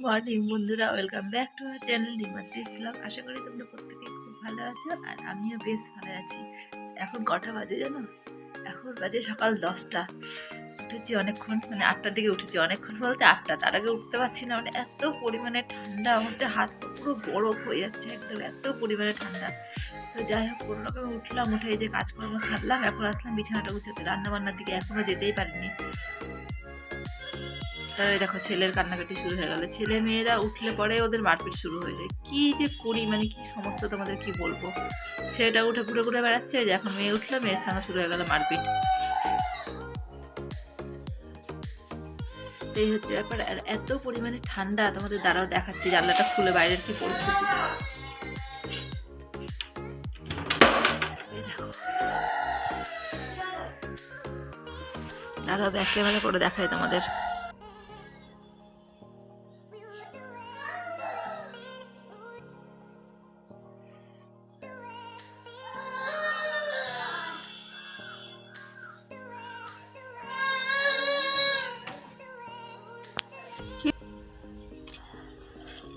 Morning বন্ধুরা, welcome back to our channel ডিমার্টিস blog. আশা করি তোমরা প্রত্যেকেই খুব ভালো আছো, আর আমিও বেশ ভালো আছি। এখন কটা বাজে জানো? এখন বাজে সকাল 10টা। উঠেছি অনেকক্ষণ, মানে 8টার দিকে উঠেছি। অনেকক্ষণ বলতে 8টা, তার আগে উঠতে পারছি না, মানে এত পরিমাণে ঠান্ডা হচ্ছে, হাত পা পুরো বরফ হয়ে যাচ্ছে একদম, এত পরিমাণে ঠান্ডা। তো যাই হোক, কোনো রকমে উঠলাম, উঠে এই যে কাজকর্ম সারলাম, এখন আসলাম বিছানাটা গুছাতে। রান্না বান্নার দিকে এখনো যেতেই পারিনি। তাহলে দেখো ছেলের কান্নাকাটি শুরু হয়ে গেল। ছেলে মেয়েরা উঠলে পরে ওদের মারপিট শুরু হয়ে যায়। কি যে করি, মানে কি সমস্যা তোমাদের কি বলবো। ছেলেটা উঠে ঘুরে ঘুরে বেড়াচ্ছে, যে এখন মেয়ে উঠলে মেয়ের সঙ্গে শুরু হয়ে গেল মারপিট। এই হচ্ছে ব্যাপার। আর এত পরিমাণে ঠান্ডা, তোমাদের দ্বারাও দেখাচ্ছি জানলাটা খুলে বাইরের কি পরিস্থিতি। দাঁড়াও, ব্যাক ক্যামেরা করে দেখাই তোমাদের।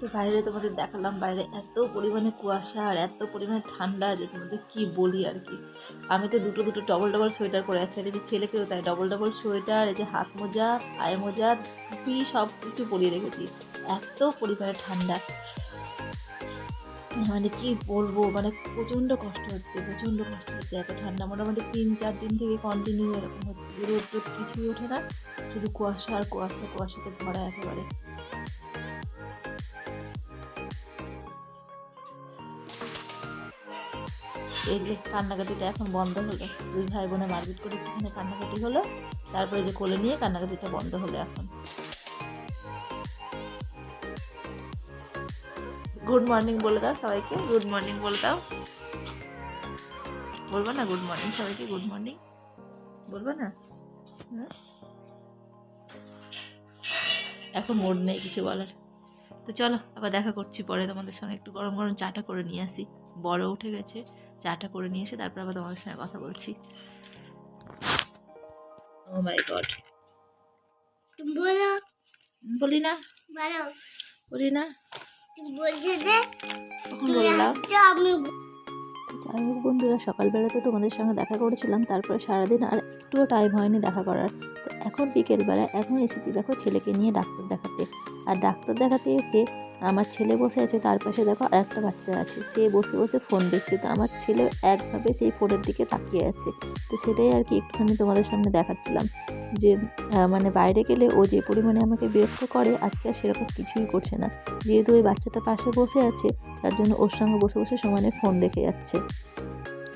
তো বাইরে তোমাদের দেখালাম, বাইরে এত পরিমাণে কুয়াশা আর এত পরিমাণে ঠান্ডা যে তোমাদের কি বলি আর কি। আমি তো দুটো দুটো ডবল ডবল সোয়েটার পরে আছি, আর এই যে ছেলেকেও তাই ডবল ডবল সোয়েটার, এই যে হাত মোজা, পায়ে মোজা, টুপি সব কিছু পরিয়ে রেখেছি। এত পরিমাণে ঠান্ডা, মানে কি বলবো, মানে প্রচণ্ড কষ্ট হচ্ছে, প্রচণ্ড কষ্ট হচ্ছে। এত ঠান্ডা মোটামুটি 3-4 দিন থেকে কন্টিনিউ এরকম হচ্ছে, রোদ টোদ কিছুই ওঠে না, শুধু কুয়াশা আর কুয়াশা, কুয়াশাতে ভরা একেবারে। এই যে কান্নাকাটিটা এখন বন্ধ হলো, দুই ভাই বোনে মারপিট করে একটুখানি কান্নাকাটি হলো, তারপরে যে কোলে নিয়ে কান্নাকাটিটা বন্ধ হলো এখন। গুড মর্নিং বলে দাও সবাইকে, গুড মর্নিং বলে দাও। বলবো না গুড মর্নিং সবাইকে? গুড মর্নিং বলবো না? হ্যাঁ, এখন মুড নেই কিছু বলার। তো চলো আবার দেখা করছি পরে তোমাদের সঙ্গে। একটু গরম গরম চাটা করে নিয়ে আসি, বড় উঠে গেছে, চাটা করে নিয়ে এসে তারপর আবার তোমাদের সঙ্গে কথা বলছি। ও মাই গড, বলো, বলি না, বলো, বলি না, বলছে যে কখন বললাম? আমি যাই হোক বন্ধুরা, সকালবেলাতে তোমাদের সঙ্গে দেখা করেছিলাম, তারপরে সারাদিন আর একটুও টাইম হয়নি দেখা করার। তো এখন বিকেলবেলা এখন এসেছি দেখো ছেলেকে নিয়ে ডাক্তার দেখাতে। আর ডাক্তার দেখাতে এসে আমার ছেলে বসে আছে, তার পাশে দেখো আরেকটা বাচ্চা আছে, সে বসে বসে ফোন দেখছে। তো আমার ছেলে একভাবে সেই ফোনের দিকে তাকিয়ে আছে। তো সেটাই আর কি একটুখানি তোমাদের সামনে দেখাচ্ছিলাম যে মানে বাইরে গেলে ও যে পরিমাণে আমাকে বিরক্ত করে, আজকে আর সেরকম কিছুই করছে না। যেহেতু ওই বাচ্চাটা পাশে বসে আছে, তার জন্য ওর সঙ্গে বসে বসে সমানে ফোন দেখে যাচ্ছে।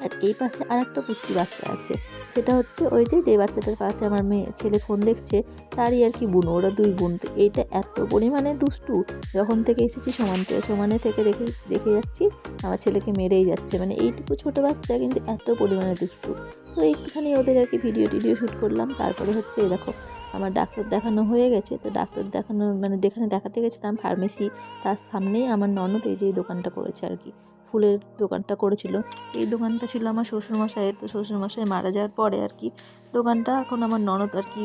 আর এই পাশে আর একটা পুচকি বাচ্চা আছে, সেটা হচ্ছে ওই যে বাচ্চাটার পাশে আমার ছেলে ফোন দেখছে, তারই আর কি বোন, ওরা দুই বোন। তো এইটা এত পরিমাণে দুষ্টু, যখন থেকে এসেছি সমানে থেকে দেখে দেখে যাচ্ছি আমার ছেলেকে মেরেই যাচ্ছে, মানে এইটুকু ছোটো বাচ্চা কিন্তু এত পরিমাণে দুষ্টু। তো একটুখানি ওদের আর কি ভিডিও শ্যুট করলাম। তারপরে হচ্ছে এই দেখো আমার ডাক্তার দেখানো হয়ে গেছে। তো ডাক্তার দেখানো মানে দেখাতে গেছিলাম ফার্মেসি, তার সামনেই আমার ননদ এই যে দোকানটা করেছে আর কি, ফুলের দোকানটা করেছিল। এই দোকানটা ছিল আমার শ্বশুরমশাইয়ের। তো শ্বশুরমশাই মারা যাওয়ার পরে আর কি দোকানটা এখন আমার ননদ আর কি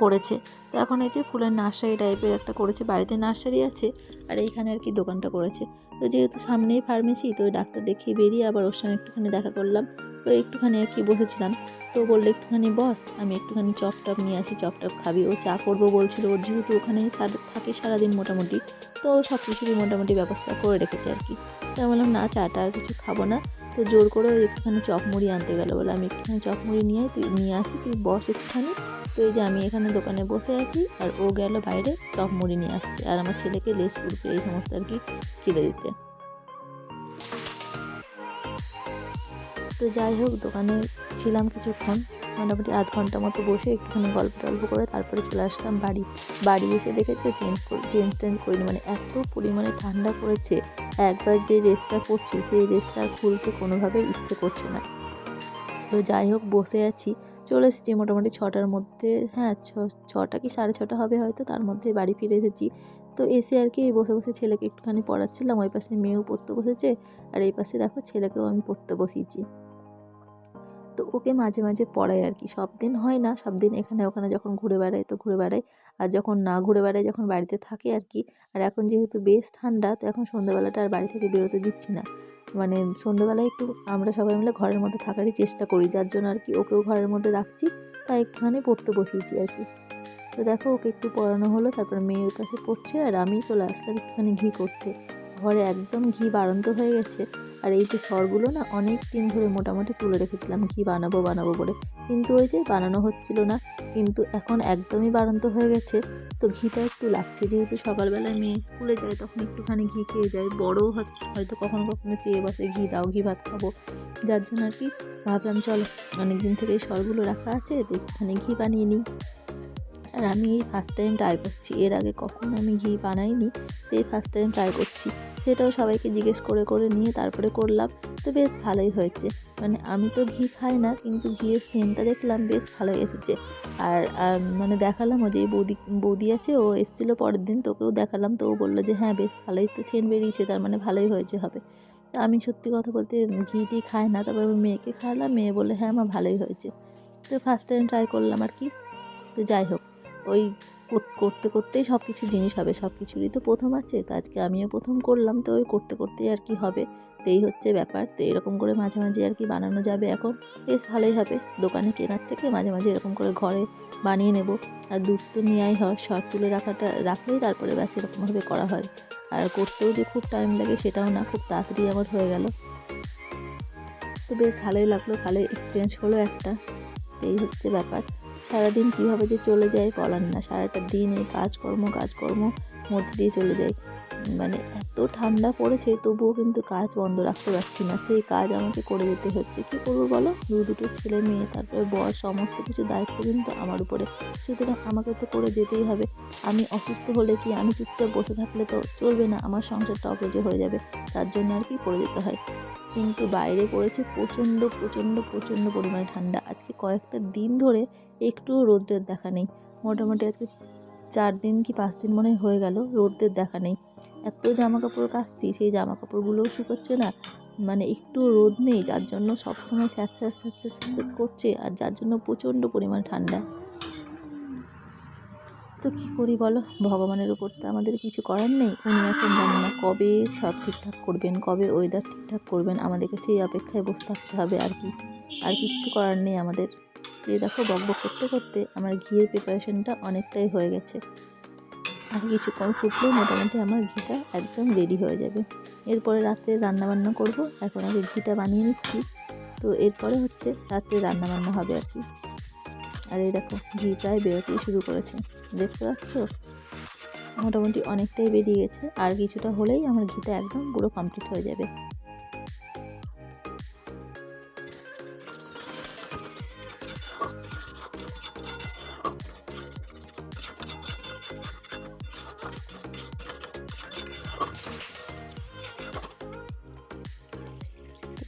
করেছে। তো এখন এই যে ফুলের নার্সারি টাইপের একটা করেছে, বাড়িতে নার্সারি আছে আর এইখানে আর কি দোকানটা করেছে। তো যেহেতু সামনেই ফার্মেসি, তো ওই ডাক্তার দেখিয়ে বেরিয়ে আবার ওর সঙ্গে একটুখানি দেখা করলাম। তো একটুখানি আর কি বসেছিলাম। তো বললো একটুখানি বস, আমি একটুখানি চপ টপ নিয়ে আসি, চপ টপ খাবি। ও চা করবো বলছিল, ওর যেহেতু ওখানেই থাকে সারাদিন মোটামুটি, তো সব কিছুরই মোটামুটি ব্যবস্থা করে রেখেছে আর কি। তো আমি বললাম না, চাটা আর কিছু খাবো না। তো জোর করে একটুখানি চপ মুড়ি আনতে গেলো, বলে আমি একটুখানি চপ মুড়ি নিয়ে আসি, তুই বস একটুখানি। তো এই যে আমি এখানে দোকানে বসে আছি, আর ও গেল বাইরে চপ মুড়ি নিয়ে আসতে, আর আমার ছেলেকে লেস কুড়কুড়ে এই সমস্ত আর কি কিনে দিতে। তো যাই হোক, দোকানে ছিলাম কিছুক্ষণ, মোটামুটি আধ ঘন্টা মতো বসে একটুখানি গল্প টল্প করে তারপরে চলে আসলাম বাড়ি এসে দেখেছো চেঞ্জ করিনি, মানে এত পরিমাণে ঠান্ডা পড়েছে। একবার যে ড্রেসটা পরছি সেই ড্রেসটা আর খুলতে কোনোভাবেই ইচ্ছে করছে না। তো যাই হোক, বসে আছি, চলে এসেছি মোটামুটি 6টার মধ্যে, হ্যাঁ 6টা কি 6:30 হবে হয়তো, তার মধ্যে বাড়ি ফিরে এসেছি। তো এসে আর কি বসে বসে ছেলেকে একটুখানি পড়াচ্ছিলাম, ওই পাশে মেয়েও পড়তে বসেছে, আর এই পাশে দেখো ছেলেকেও আমি পড়তে বসিয়েছি। তো ওকে মাঝে মাঝে পড়াই আর কি, সব দিন হয় না, সব দিন এখানে ওখানে যখন ঘুরে বেড়ায় তো ঘুরে বেড়ায়, আর যখন না ঘুরে বেড়ায় যখন বাড়িতে থাকে আর কি। আর এখন যেহেতু বেশ ঠান্ডা, তো এখন সন্ধ্যাবেলাটা আর বাড়ি থেকে বেরোতে দিচ্ছি না, মানে সন্ধ্যাবেলায় একটু আমরা সবাই মিলে ঘরের মধ্যে থাকারই চেষ্টা করি, যার জন্য আর কি ওকেও ঘরের মধ্যে রাখছি, তাই একটুখানি পড়তে বসিয়েছি আর কি। তো দেখো ওকে একটু পড়ানো হলো, তারপর মেয়ের পাশে পড়ছে আর আমি চলে আসলাম একটুখানি ঘি করতে। ঘরে একদম ঘি বাড়ন্ত হয়ে গেছে, আর এই যে সরগুলো না অনেক দিন ধরে মোটামুটি তুলে রেখেছিলাম ঘি বানাবো বানাবো করে, কিন্তু ওই যে বানানো হচ্ছিল না, কিন্তু এখন একদমই বাড়ন্ত হয়ে গেছে। তো ঘিটা একটু লাগছে, যেহেতু সকালবেলায় মেয়ে স্কুলে যায় তখন একটুখানি ঘি খেয়ে যায়, বড়ও হয়তো কখনো কখনো চেয়ে বসে ঘি দাও, ঘি ভাত খাবো, যার জন্য আর কি ভাবলাম চলো অনেকদিন থেকে এই সরগুলো রাখা আছে তো একটুখানি ঘি বানিয়ে নিই। আর আমি এই ফার্স্ট টাইম ট্রাই করছি, এর আগে কখনো আমি ঘি বানাইনি, তো এই ফার্স্ট টাইম ট্রাই করছি, সেটাও সবাইকে জিজ্ঞেস করে করে নিয়ে তারপরে করলাম। তো বেশ ভালোই হয়েছে, মানে আমি তো ঘি খাই না, কিন্তু ঘিয়ের সেন্টটা দেখলাম বেশ ভালোই এসেছে। আর মানে দেখালাম, ও যে বৌদি আছে ও এসেছিলো পরের দিন, তোকেও দেখালাম, তো ও বললো যে হ্যাঁ বেশ ভালোই তো সেন্ট বেরিয়েছে, তার মানে ভালোই হয়েছে হবে। তো আমি সত্যি কথা বলতে ঘি খাই না, তারপর আমি মেয়েকে খাওয়ালাম, মেয়ে বললে হ্যাঁ মা ভালোই হয়েছে। তো ফার্স্ট টাইম ট্রাই করলাম আর কি। তো যাই হোক, ওই করতে করতেই সব কিছু জিনিস হবে, সব কিছুরই তো প্রথম আছে, তো আজকে আমিও প্রথম করলাম, তো ওই করতে করতেই আর কি হবে, তো এই হচ্ছে ব্যাপার। তো এরকম করে মাঝে মাঝে আর কি বানানো যাবে এখন, বেশ ভালোই হবে, দোকানে কেনার থেকে মাঝে মাঝে এরকম করে ঘরে বানিয়ে নেব। আর দুধ তো নেওয়াই হয়, শর্ট তুলে রাখলেই তারপরে ব্যাস এরকমভাবে করা হয়। আর করতেও যে খুব টাইম লাগে সেটাও না, খুব তাড়াতাড়ি আমার হয়ে গেল। তো বেশ ভালোই লাগলো, ভালো এক্সপিরিয়েন্স হলো একটা। তো এই হচ্ছে ব্যাপার, সারাদিন কীভাবে যে চলে যায় বলার না, সারাটা দিন এই কাজকর্ম মধ্যে দিয়ে চলে যায়। মানে এত ঠান্ডা পড়েছে তবুও কিন্তু কাজ বন্ধ রাখতে পারছি না, সেই কাজ আমাকে করে যেতে হচ্ছে, কী করবো বলো, দুটো ছেলে মেয়ে তারপরে বর, সমস্ত কিছু দায়িত্ব কিন্তু আমার উপরে, সুতরাং আমাকে তো করে যেতেই হবে। আমি অসুস্থ হলে কি আমি চুপচাপ বসে থাকলে তো চলবে না, আমার সংসারটা অকেজো হয়ে যাবে, তার জন্য আর কি করে যেতে হয়। কিন্তু বাইরে পড়েছে প্রচণ্ড প্রচণ্ড প্রচণ্ড পরিমাণে ঠান্ডা, আজকে কয়েকটা দিন ধরে একটুও রোদ্রের দেখা নেই, মোটামুটি আজকে 4 দিন কি 5 দিন মনে হয় হয়ে গেল রোদ্রের দেখা নেই। এত জামা কাপড় কাচছি, সেই জামা কাপড়গুলোও শুকোচ্ছে না, মানে একটু রোদ নেই, যার জন্য সবসময় স্যাঁতস্যাঁত স্যাঁতস্যাঁত স্যাঁতস্যাঁত করছে, আর যার জন্য প্রচণ্ড পরিমাণে ঠান্ডা। তো কী করি বলো, ভগবানের উপর তো আমাদের কিছু করার নেই, উনি এখন জানেন না কবে সব ঠিকঠাক করবেন, কবে ওয়েদার ঠিকঠাক করবেন, আমাদেরকে সেই অপেক্ষায় বসে থাকতে হবে আর কি, আর কিচ্ছু করার নেই আমাদের। এই দেখো বকবক করতে করতে আমার ঘিয়ের প্রিপারেশনটা অনেকটাই হয়ে গেছে, আর কিছুক্ষণ ফুটলে মোটামুটি আমার ঘিটা একদম রেডি হয়ে যাবে। এরপরে রাত্রে রান্নাবান্না করব, এখন আগে ঘিটা বানিয়ে নিচ্ছি, তো এরপরে হচ্ছে রাত্রে রান্নাবান্না হবে আর কি। আর এই দেখো ঘি প্রায় বেরোতেই শুরু করেছে, দেখতে পাচ্ছ, মোটামুটি অনেকটাই বেরিয়ে গেছে, আর কিছুটা হলেই আমার ঘিটা একদম পুরো কমপ্লিট হয়ে যাবে।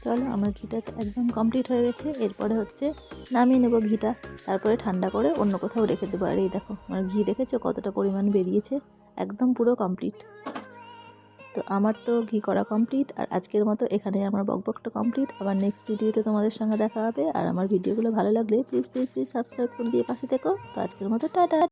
চলো আমার ঘিটা তো একদম কমপ্লিট হয়ে গেছে, এরপরে হচ্ছে নামিয়ে নেব ঘিটা, তারপরে ঠান্ডা করে অন্য কোথাও রেখে দেবো। আর এই দেখো আমার ঘি দেখেছো কতটা পরিমাণ বেরিয়েছে, একদম পুরো কমপ্লিট। তো আমার তো ঘি করা কমপ্লিট, আর আজকের মতো এখানে আমার বকবকটা কমপ্লিট। আবার নেক্সট ভিডিওতে তোমাদের সঙ্গে দেখা হবে, আর আমার ভিডিওগুলো ভালো লাগলে প্লিজ প্লিজ প্লিজ সাবস্ক্রাইব করে দিয়ে পাশে থেকো। তো আজকের মতো টাটা।